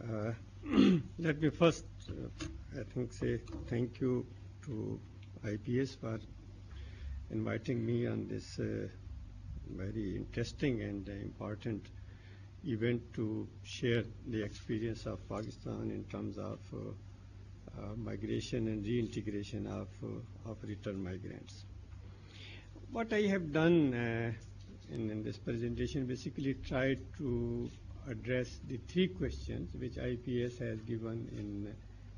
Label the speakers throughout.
Speaker 1: Uh, Let me first, I think, say thank you to IPS for inviting me on this very interesting and important event to share the experience of Pakistan in terms of migration and reintegration of returned migrants. What I have done in this presentation basically tried to address the three questions which IPS has given in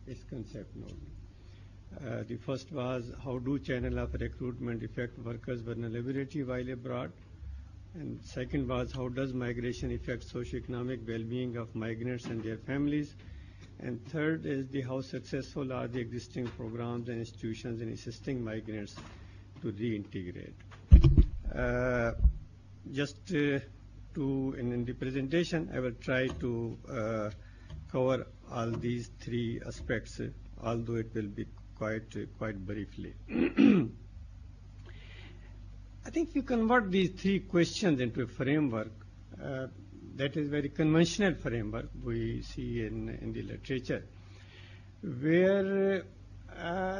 Speaker 1: its concept note. The first was, how do channel of recruitment affect workers' vulnerability while abroad? And second was, how does migration affect socioeconomic well-being of migrants and their families? And third is how successful are the existing programs and institutions in assisting migrants to reintegrate. In the presentation, I will try to cover all these three aspects, although it will be quite briefly. I think if you convert these three questions into a framework, that is very conventional framework we see in the literature, where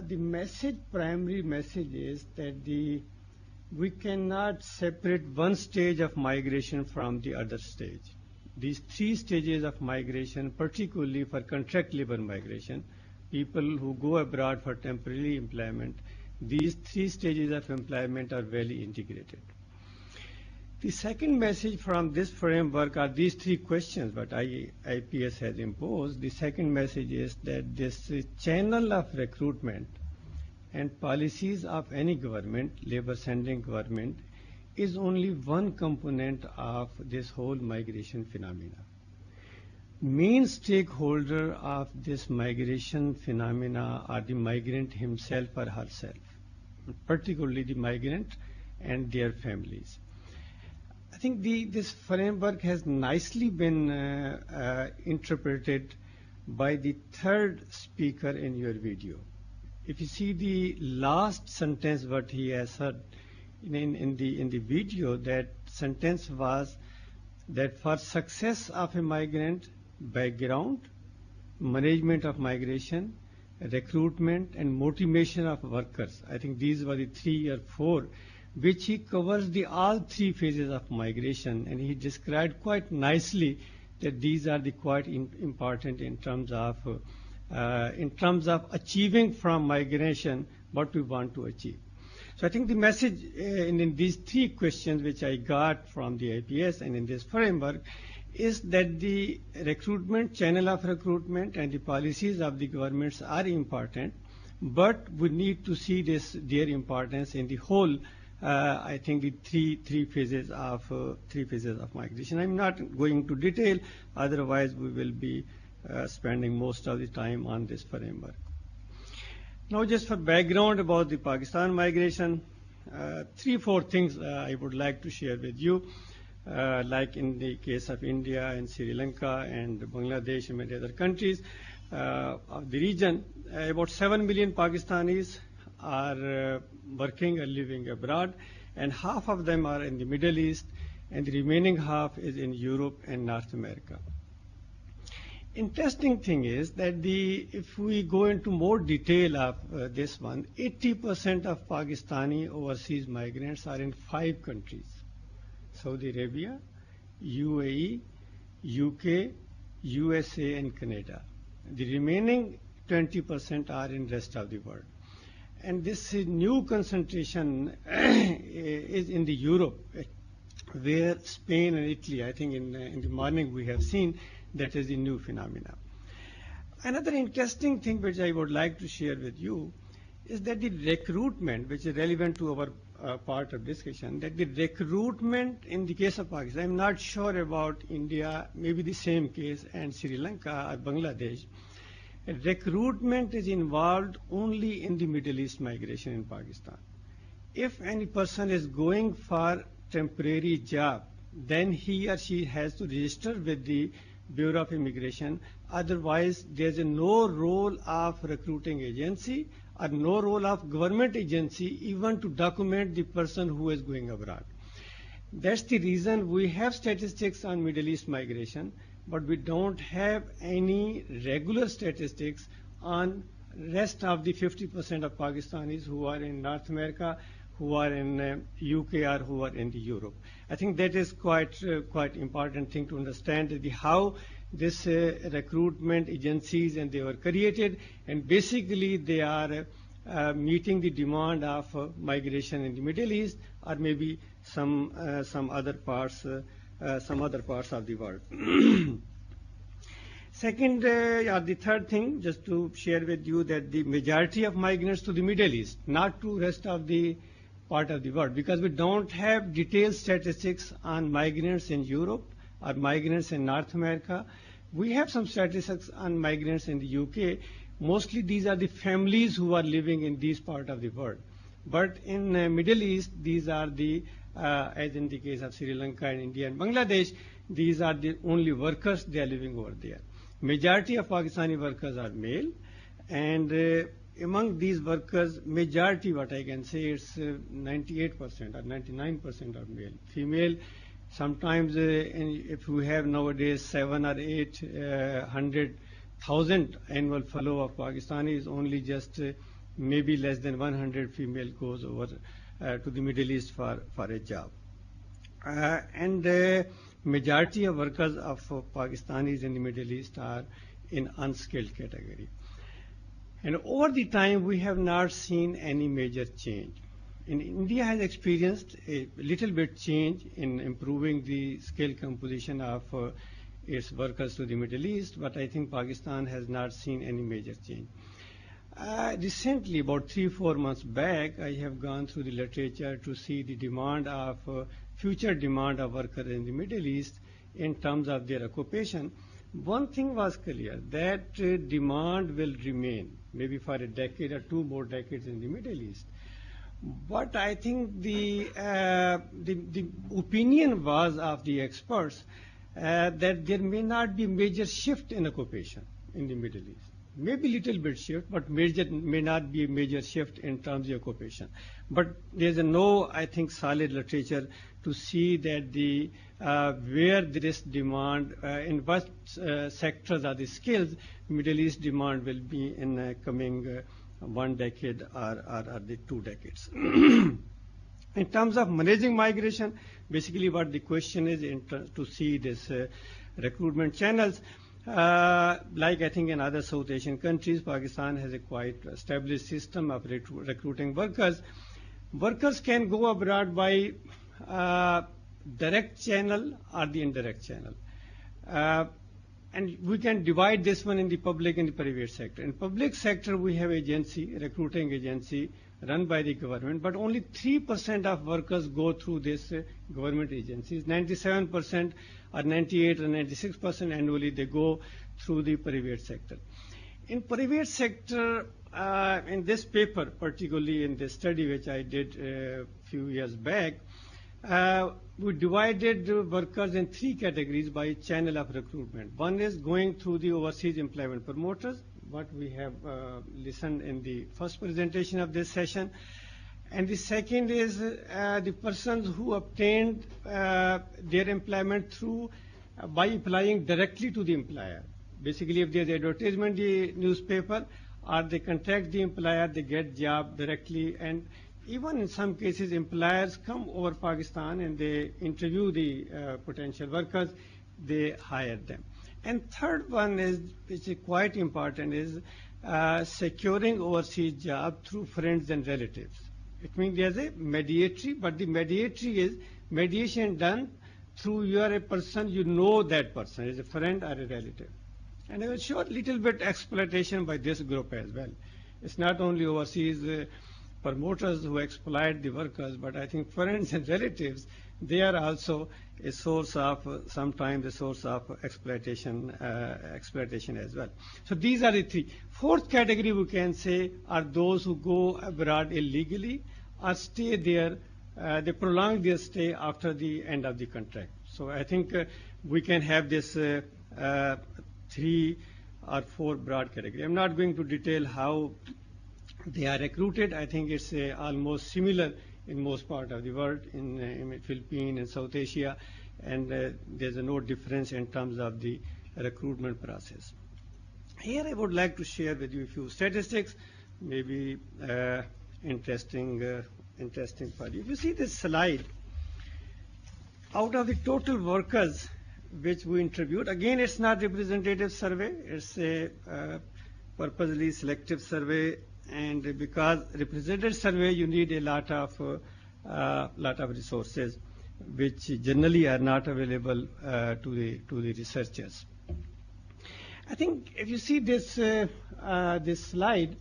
Speaker 1: the primary message is that we cannot separate one stage of migration from the other stage. These three stages of migration, particularly for contract labor migration, people who go abroad for temporary employment, these three stages of employment are well integrated. The second message from this framework are these three questions that IPS has imposed. The second message is that this channel of recruitment and policies of any government, labor-sending government, is only one component of this whole migration phenomena. Main stakeholder of this migration phenomena are the migrant himself or herself, particularly the migrant and their families. I think this framework has nicely been interpreted by the third speaker in your video. If you see the last sentence what he has said in the video, that sentence was that for success of a migrant, background, management of migration, recruitment and motivation of workers. I think these were the 3 or 4 which he covers all 3 phases of migration, and he described quite nicely that these are the quite important in terms of achieving from migration what we want to achieve. So I think the message in these 3 questions which I got from the IPS and in this framework is that the recruitment, channel of recruitment and the policies of the governments are important, but we need to see their importance in the whole, I think the three phases of migration. I'm not going to detail, otherwise we will be spending most of the time on this framework. Now, just for background about the Pakistan migration, 3-4 things I would like to share with you. Like in the case of India and Sri Lanka and Bangladesh and many other countries of the region, about 7 million Pakistanis are working or living abroad, and half of them are in the Middle East, and the remaining half is in Europe and North America. Interesting thing is that if we go into more detail of this one, 80% of Pakistani overseas migrants are in 5 countries: Saudi Arabia, UAE, UK, USA and Canada. The remaining 20% are in rest of the world. And this new concentration is in the Europe, where Spain and Italy, I think in the morning we have seen that is the new phenomena. Another interesting thing which I would like to share with you is that the recruitment, which is relevant to our part of discussion, that the recruitment in the case of Pakistan, I'm not sure about India, maybe the same case, and Sri Lanka or Bangladesh. Recruitment is involved only in the Middle East migration in Pakistan. If any person is going for temporary job, then he or she has to register with the Bureau of Immigration. Otherwise, there's no role of recruiting agency or no role of government agency even to document the person who is going abroad. That's the reason we have statistics on Middle East migration, but we don't have any regular statistics on rest of the 50% of Pakistanis who are in North America, who are in UK, or who are in the Europe. I think that is quite important thing to understand how this recruitment agencies and they were created, and basically they are meeting the demand of migration in the Middle East, or maybe some other parts of the world. Second, or the third thing, just to share with you, that the majority of migrants to the Middle East, not to rest of the part of the world, because we don't have detailed statistics on migrants in Europe or migrants in North America. We have some statistics on migrants in the UK. Mostly these are the families who are living in these part of the world. But in Middle East, these are the, as in the case of Sri Lanka and India and Bangladesh, these are the only workers they are living over there. Majority of Pakistani workers are male, and among these workers, majority, what I can say, is 98% or 99% are male. Female, sometimes if we have nowadays 7 or 800,000 annual flow of Pakistanis, only just maybe less than 100 female goes over to the Middle East for a job. And majority of workers of Pakistanis in the Middle East are in unskilled category. And over the time, we have not seen any major change. And India has experienced a little bit change in improving the skill composition of its workers to the Middle East, but I think Pakistan has not seen any major change. Recently, about 3-4 months back, I have gone through the literature to see the demand of future demand of workers in the Middle East in terms of their occupation. One thing was clear, that demand will remain maybe for a decade or 2 more decades in the Middle East. But I think the opinion was of the experts that there may not be major shift in occupation in the Middle East. Maybe little bit shift, but may not be a major shift in terms of occupation. But there's no, I think, solid literature to see that the where there is demand, in what sectors are the skills, Middle East demand will be in coming 1 decade or the 2 decades. In terms of managing migration, basically what the question is to see this recruitment channels. Like I think in other South Asian countries, Pakistan has a quite established system of recruiting workers. Workers can go abroad by direct channel or the indirect channel. And we can divide this one in the public and the private sector. In public sector, we have recruiting agency run by the government, but only 3% of workers go through this government agencies. 97% or 98 or 96% annually they go through the private sector. In private sector, in this paper, particularly in this study which I did a few years back, we divided workers in 3 categories by channel of recruitment. One is going through the overseas employment promoters, what we have listened in the first presentation of this session. And the second is the persons who obtained their employment through by applying directly to the employer. Basically, if there's advertisement in the newspaper, or they contact the employer, they get job directly. And even in some cases, employers come over Pakistan and they interview the potential workers, they hire them. And third one is, which is quite important, is securing overseas job through friends and relatives. It means there's a mediatory, but the mediatory is mediation done through you are a person, you know that person is a friend or a relative. And I will show a little bit exploitation by this group as well. It's not only overseas promoters who exploit the workers, but I think friends and relatives, they are also a source of, sometimes a source of exploitation as well. So these are the 3. Fourth category we can say are those who go abroad illegally or stay there, they prolong their stay after the end of the contract. So I think we can have this 3 or 4 broad categories. I'm not going to detail how they are recruited. I think it's almost similar in most part of the world, in Philippines and South Asia, and there's no difference in terms of the recruitment process. Here I would like to share with you a few statistics, maybe interesting for you. If you see this slide, out of the total workers which we interviewed, again it's not representative survey, it's a purposely selective survey, and because representative survey you need a lot of resources which generally are not available to the researchers. I think if you see this slide,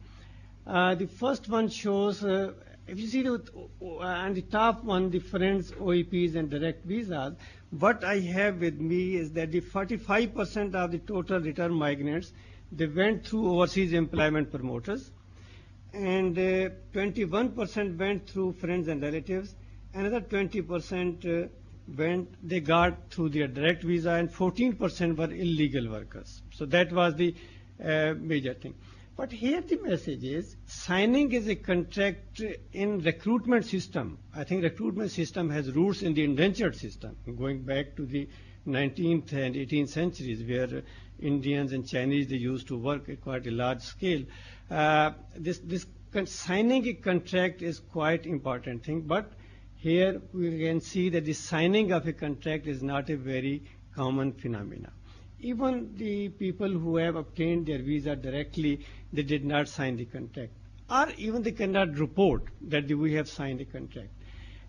Speaker 1: the first one shows, if you see on the top one, the friends, OEPs and direct visas, what I have with me is that the 45% of the total return migrants, they went through overseas employment promoters, and 21% went through friends and relatives, another 20% they got through their direct visa, and 14% were illegal workers. So that was the major thing. But here the message is, signing is a contract in recruitment system. I think recruitment system has roots in the indentured system, going back to the 19th and 18th centuries, where Indians and Chinese, they used to work at quite a large scale. Signing a contract is quite important thing, but here we can see that the signing of a contract is not a very common phenomenon. Even the people who have obtained their visa directly, they did not sign the contract, or even they cannot report that we have signed a contract.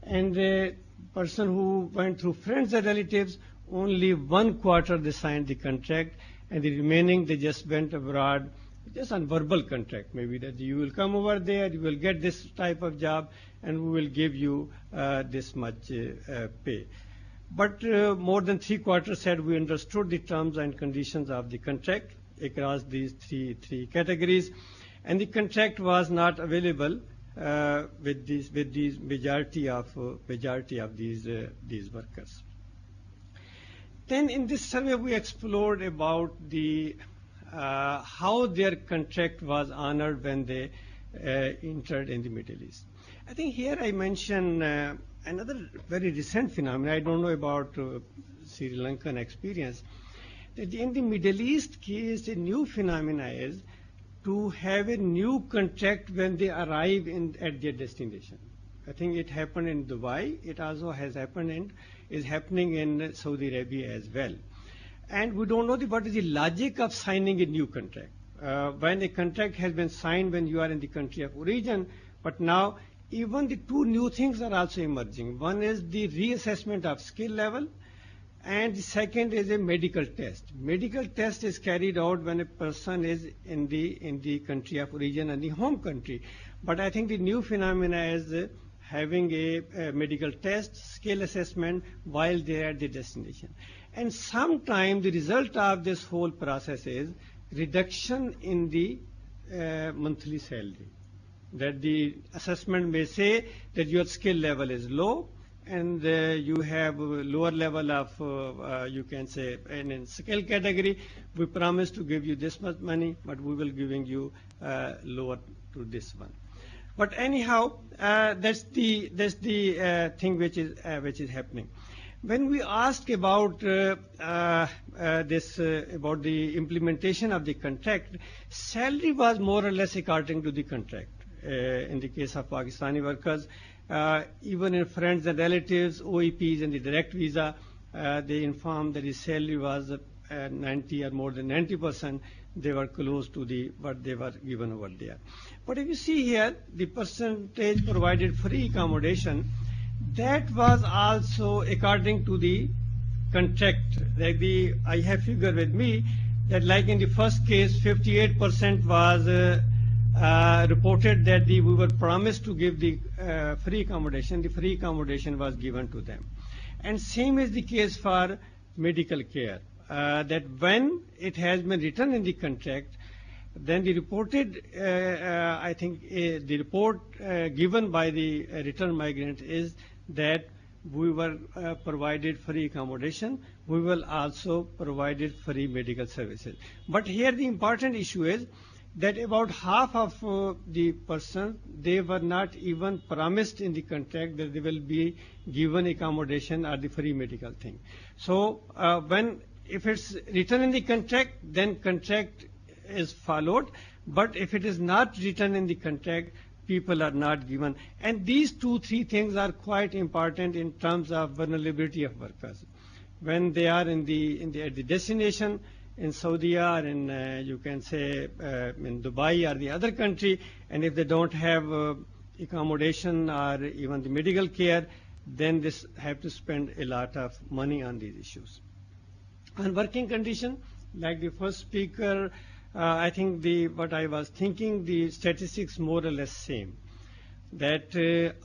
Speaker 1: And the person who went through friends and relatives, only 1 quarter they signed the contract, and the remaining they just went abroad just on verbal contract, maybe that you will come over there, you will get this type of job, and we will give you this much pay. But more than 3/4 said we understood the terms and conditions of the contract across these three categories, and the contract was not available with these majority of these workers. Then in this survey we explored about the how their contract was honored when they entered in the Middle East. I think here I mention another very recent phenomenon. I don't know about Sri Lankan experience. That in the Middle East case, a new phenomenon is to have a new contract when they arrive at their destination. I think it happened in Dubai. It also has happened and is happening in Saudi Arabia as well. And we don't know what is the logic of signing a new contract. When a contract has been signed when you are in the country of origin, but now even the two new things are also emerging. One is the reassessment of skill level, and the second is a medical test. Medical test is carried out when a person is in the country of origin and the home country. But I think the new phenomena is having a medical test, skill assessment while they are at the destination. And sometimes the result of this whole process is reduction in the monthly salary. That the assessment may say that your skill level is low, and you have a lower level of, you can say, in skill category, we promise to give you this much money, but we will giving you lower to this one. But anyhow, that's the thing which is happening. When we ask about about the implementation of the contract, salary was more or less according to the contract. In the case of Pakistani workers, even in friends and relatives, OEPs and the direct visa, they informed that his salary was 90 or more than 90%. They were close to what they were given over there. But if you see here, the percentage provided free accommodation, that was also according to the contract. Like I have figure with me that like in the first case, 58% was reported that we were promised to give the free accommodation. The free accommodation was given to them. And same is the case for medical care. That when it has been written in the contract, then the reported, I think the report given by the return migrant is that we were provided free accommodation, we will also provided free medical services. But here the important issue is that about half of the person, they were not even promised in the contract that they will be given accommodation or the free medical thing. So when if it's written in the contract, then contract is followed. But if it is not written in the contract, people are not given. And these 2-3 things are quite important in terms of vulnerability of workers. When they are at the destination, in Saudi or in, you can say, in Dubai or the other country, and if they don't have accommodation or even the medical care, then they have to spend a lot of money on these issues. On working condition, like the first speaker, I think what I was thinking, the statistics more or less same. That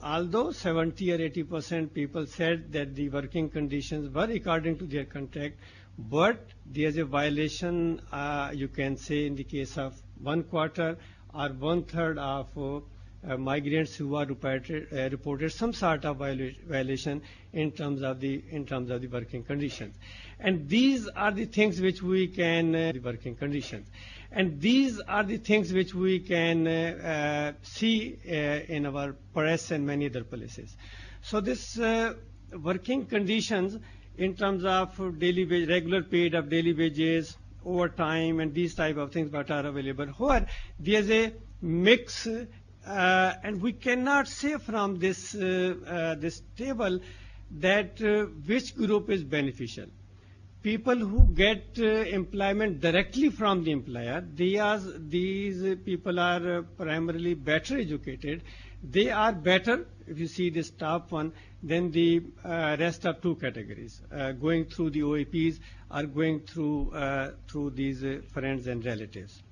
Speaker 1: although 70 or 80% people said that the working conditions were according to their contract, but there's a violation, you can say, in the case of 1/4 or 1/3 of migrants who are reported some sort of violation in terms of the working conditions. And these are the things which we can the working conditions. And these are the things which we can see in our press and many other places. So this working conditions in terms of daily wage, regular paid of daily wages, overtime, and these type of things that are available. However, there's a mix, and we cannot say from this table that which group is beneficial. People who get employment directly from the employer, these people are primarily better educated. They are better, if you see this top one, than the rest of 2 categories, going through the OAPs or going through these friends and relatives.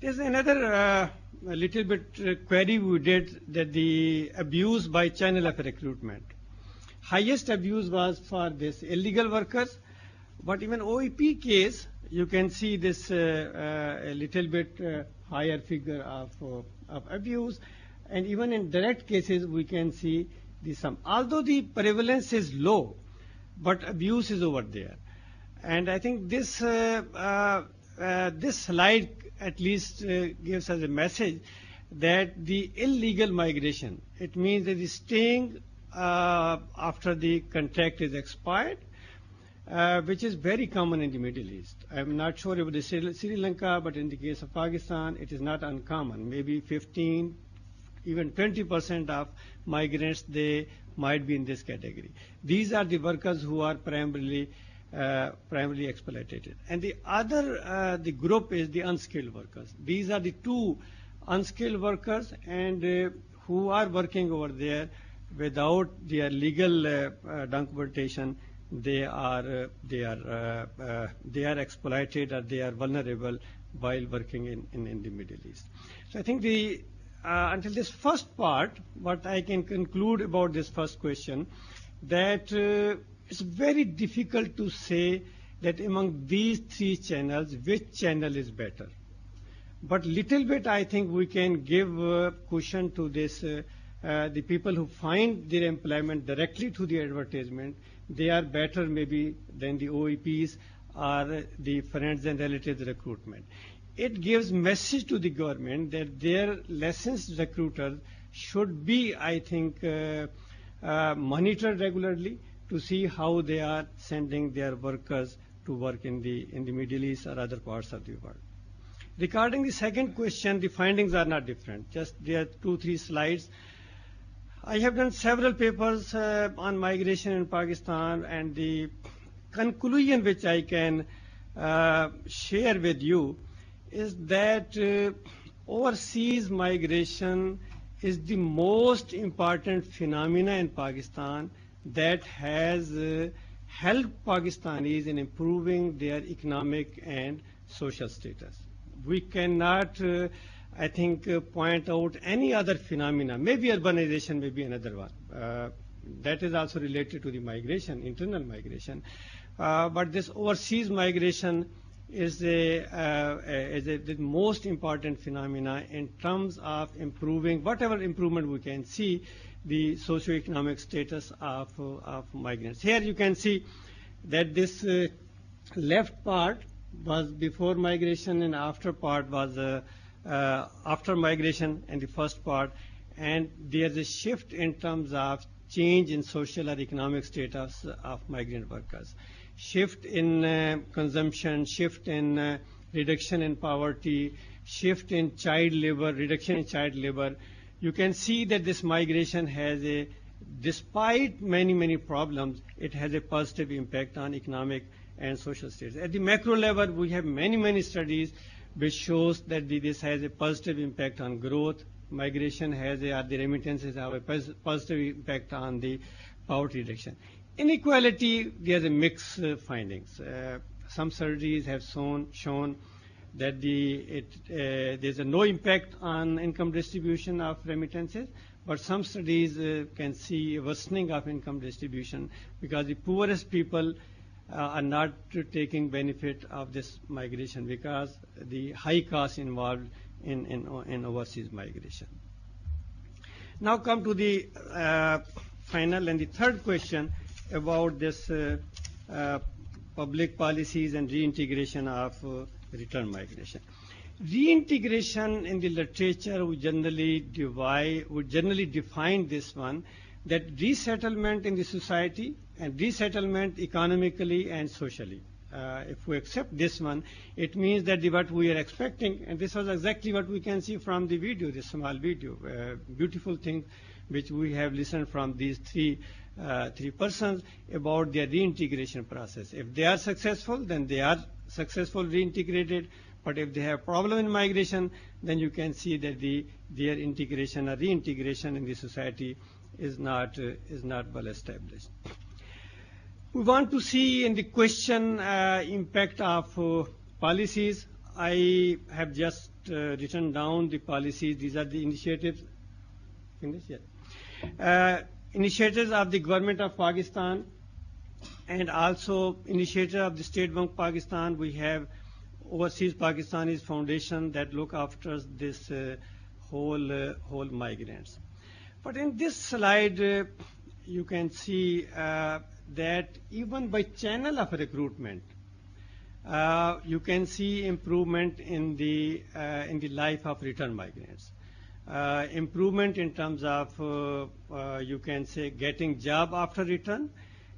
Speaker 1: There's another little bit query we did, that the abuse by channel of recruitment. Highest abuse was for this illegal workers, but even OEP case, you can see this a little bit higher figure of abuse, and even in direct cases we can see the sum. Although the prevalence is low, but abuse is over there. And I think this slide at least gives us a message that the illegal migration, it means that the staying after the contract is expired, which is very common in the Middle East. I'm not sure about the Sri Lanka, but in the case of Pakistan, it is not uncommon. Maybe 15, even 20% of migrants, they might be in this category. These are the workers who are primarily exploited. And the other, the group is the unskilled workers. These are the 2 unskilled workers, and who are working over there without their legal documentation. They are exploited, or they are vulnerable while working in the Middle East. So I think until this first part, what I can conclude about this first question, that it's very difficult to say that among these 3 channels, which channel is better. But little bit, I think we can give cushion to this. The people who find their employment directly through the advertisement, they are better maybe than the OEPs or the friends and relatives recruitment. It gives message to the government that their licensed recruiters should be, I think, monitored regularly to see how they are sending their workers to work in the Middle East or other parts of the world. Regarding the second question, the findings are not different. Just there are 2-3 slides. I have done several papers on migration in Pakistan, and the conclusion which I can share with you is that overseas migration is the most important phenomena in Pakistan that has helped Pakistanis in improving their economic and social status. We cannot, I think, point out any other phenomena. Maybe urbanization may be another one. That is also related to the migration, internal migration. But this overseas migration is the most important phenomena in terms of improving, whatever improvement we can see, the socio-economic status of migrants. Here you can see that this left part was before migration, and after part was after migration, and the first part. And there's a shift in terms of change in social or economic status of migrant workers. shift in consumption, shift in reduction in poverty, shift in child labor, reduction in child labor, you can see that this migration has despite many problems, it has a positive impact on economic and social status. At the macro level, we have many studies which shows that this has a positive impact on growth. Migration has the remittances have a positive impact on the poverty reduction. Inequality, there's a mixed findings. Some studies have shown that there's no impact on income distribution of remittances, but some studies can see a worsening of income distribution because the poorest people are not taking benefit of this migration because the high costs involved in overseas migration. Now come to the final and the third question about this public policies and reintegration of return migration. Reintegration in the literature would generally define this one, that resettlement in the society and resettlement economically and socially. If we accept this one, it means that what we are expecting, and this was exactly what we can see from the video, this small video, beautiful thing which we have listened from these three persons about their reintegration process. If they are successful, then they are successful reintegrated. But if they have problem in migration, then you can see that their integration or reintegration in the society is not well established. We want to see in the question impact of policies. I have just written down the policies. These are the initiatives. Initiatives of the government of Pakistan and also initiative of the State Bank of Pakistan. We have Overseas Pakistanis Foundation that look after this whole migrants. But in this slide, you can see that even by channel of recruitment, you can see improvement in the life of return migrants. Improvement in terms of you can say getting job after return.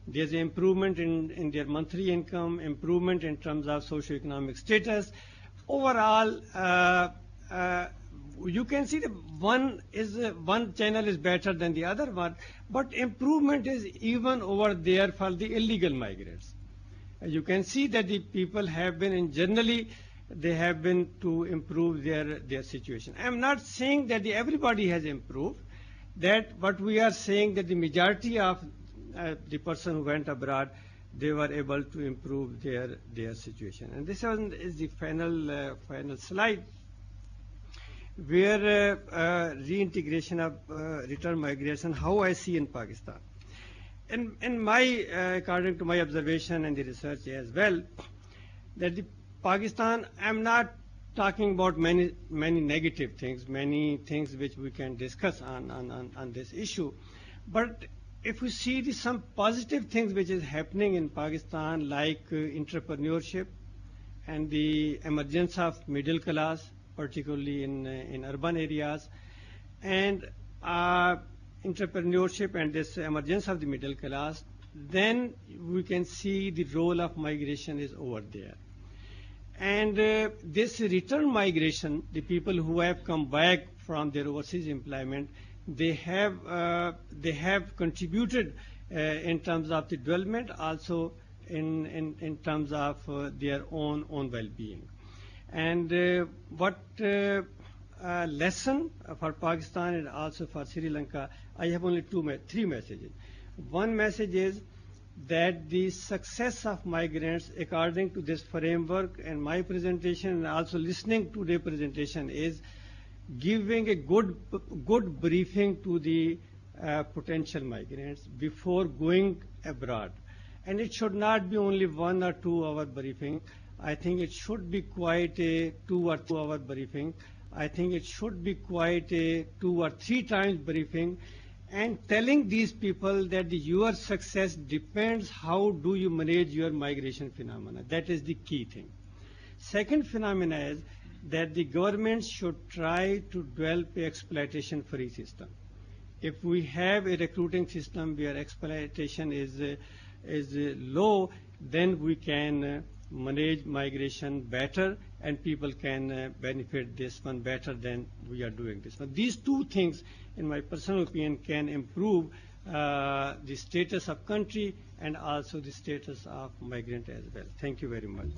Speaker 1: There's improvement in their monthly income, improvement in terms of socioeconomic status. Overall, you can see that one channel is better than the other one, but improvement is even over there for the illegal migrants. You can see that the people have been, generally, they have been to improve their situation. I'm not saying that everybody has improved, but we are saying that the majority of the person who went abroad, they were able to improve their situation. And this one is the final slide, where reintegration of return migration, how I see in Pakistan. According to my observation and the research as well, that the Pakistan, I'm not talking about many negative things, many things which we can discuss on this issue, but if we see some positive things which is happening in Pakistan, like entrepreneurship and the emergence of middle class, particularly in urban areas, and entrepreneurship and this emergence of the middle class, then we can see the role of migration is over there. And this return migration, the people who have come back from their overseas employment, they have contributed in terms of the development, also in terms of their own well-being. And what lesson for Pakistan and also for Sri Lanka, I have only three messages. One message is that the success of migrants, according to this framework and my presentation, and also listening to their presentation, is giving a good briefing to the potential migrants before going abroad. And it should not be only 1 or 2 hour briefing. I think it should be quite a 2 or 2 hour briefing. I think it should be quite a 2 or 3 times briefing, and telling these people that your success depends how do you manage your migration phenomena. That is the key thing. Second phenomena is that the government should try to develop an exploitation-free system. If we have a recruiting system where exploitation is low, then we can manage migration better, and people can benefit this one better than we are doing this one. These two things, in my personal opinion, can improve the status of country and also the status of migrant as well. Thank you very much.